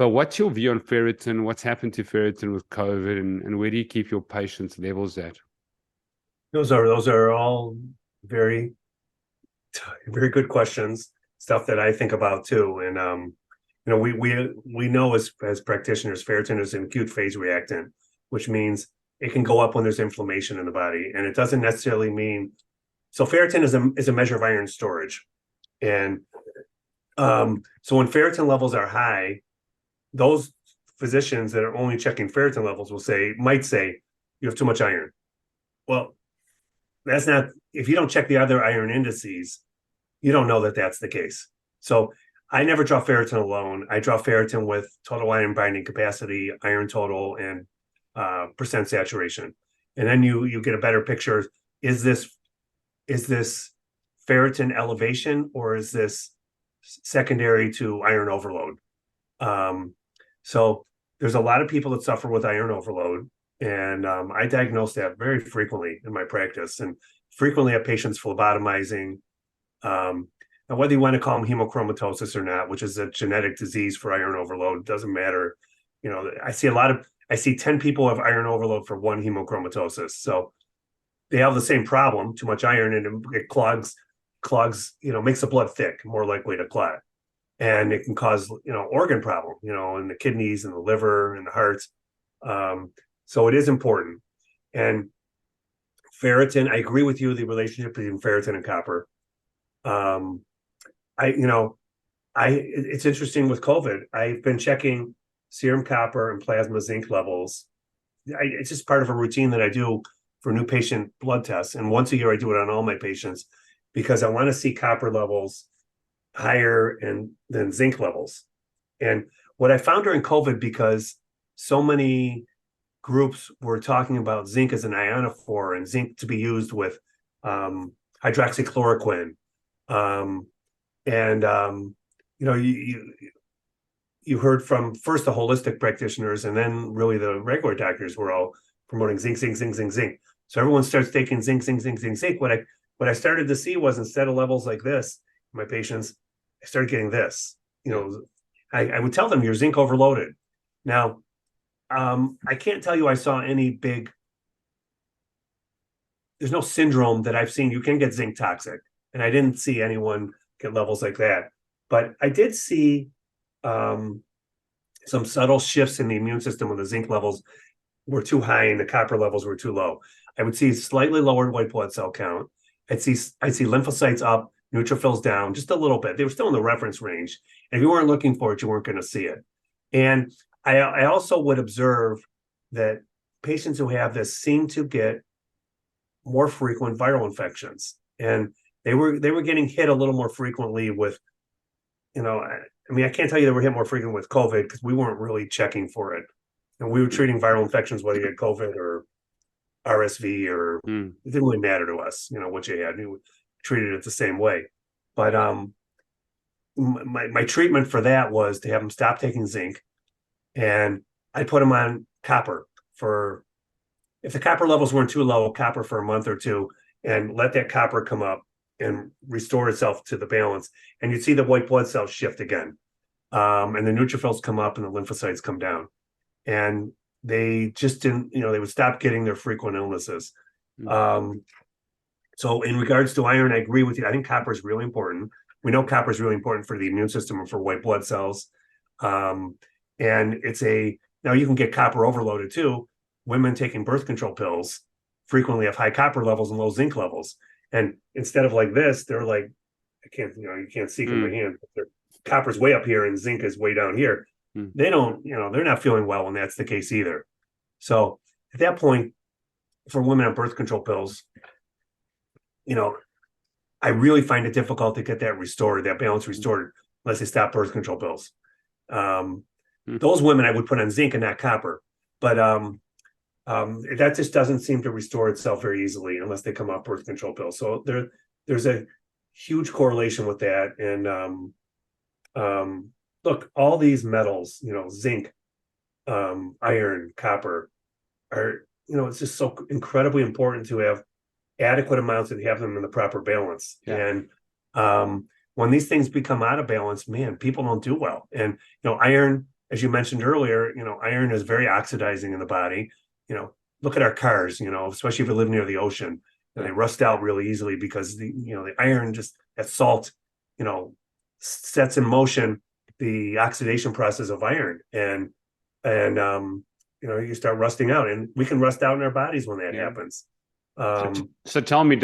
But what's your view on ferritin? What's happened to ferritin with COVID, and where do you keep your patients' levels at? Those are all very, very good questions. Stuff that I think about too. And we know as practitioners, ferritin is an acute phase reactant, which means it can go up when there's inflammation in the body, and it doesn't necessarily mean. So ferritin is a measure of iron storage, and so when ferritin levels are high, those physicians that are only checking ferritin levels might say you have too much iron. Well, that's not. If you don't check the other iron indices, you don't know that that's the case. So I never draw ferritin alone. I draw ferritin with total iron binding capacity, iron total, and percent saturation, and then you get a better picture. Is this ferritin elevation, or is this secondary to iron overload? So there's a lot of people that suffer with iron overload, and I diagnose that very frequently in my practice, and frequently have patients phlebotomizing. Now, whether you want to call them hemochromatosis or not, which is a genetic disease for iron overload, doesn't matter. I see 10 people have iron overload for one hemochromatosis. So they have the same problem, too much iron, and it clogs, makes the blood thick, more likely to clot. And it can cause, organ problem, in the kidneys and the liver and the heart. So it is important. And ferritin, I agree with you, the relationship between ferritin and copper. It's interesting with COVID. I've been checking serum copper and plasma zinc levels. It's just part of a routine that I do for new patient blood tests. And once a year, I do it on all my patients because I want to see copper levels higher than zinc levels. And what I found during COVID, because so many groups were talking about zinc as an ionophore and zinc to be used with hydroxychloroquine. You heard from first the holistic practitioners, and then really the regular doctors were all promoting zinc, zinc, zinc, zinc, zinc. So everyone starts taking zinc, zinc, zinc, zinc, zinc. What I started to see was, instead of levels like this, my patients, I started getting this. I would tell them you're zinc overloaded. Now, I can't tell you I saw any there's no syndrome that I've seen. You can get zinc toxic, and I didn't see anyone get levels like that. But I did see some subtle shifts in the immune system when the zinc levels were too high and the copper levels were too low. I would see slightly lowered white blood cell count. I'd see lymphocytes up, neutrophils down just a little bit. They were still in the reference range. And if you weren't looking for it, you weren't going to see it. And I also would observe that patients who have this seem to get more frequent viral infections. And they were getting hit a little more frequently with, I can't tell you they were hit more frequent with COVID because we weren't really checking for it. And we were treating viral infections, whether you had COVID or RSV, or it didn't really matter to us, what you had. We treated it the same way. But my treatment for that was to have them stop taking zinc, and I put them on copper if the copper levels weren't too low, copper for a month or two, and let that copper come up and restore itself to the balance. And you'd see the white blood cells shift again. And the neutrophils come up and the lymphocytes come down. And they just didn't, they would stop getting their frequent illnesses. So in regards to iron, I agree with you. I think copper is really important. We know copper is really important for the immune system and for white blood cells. And now you can get copper overloaded too. Women taking birth control pills frequently have high copper levels and low zinc levels. And instead of like this, they're like, you can't see from my hand, but their copper's way up here and zinc is way down here. They don't, they're not feeling well when that's the case either. So at that point, for women on birth control pills, I really find it difficult to get that restored, that balance restored, unless they stop birth control pills. Those women I would put on zinc and not copper, but that just doesn't seem to restore itself very easily unless they come off birth control pills. So there's a huge correlation with that. And look, all these metals, zinc, iron, copper, are, it's just so incredibly important to have adequate amounts and have them in the proper balance. Yeah. And when these things become out of balance, man, people don't do well. And iron as you mentioned earlier, iron is very oxidizing in the body. Look at our cars, especially if you live near the ocean, and they rust out really easily because the iron, just that salt, sets in motion the oxidation process of iron, and you start rusting out, and we can rust out in our bodies when that happens. So tell me,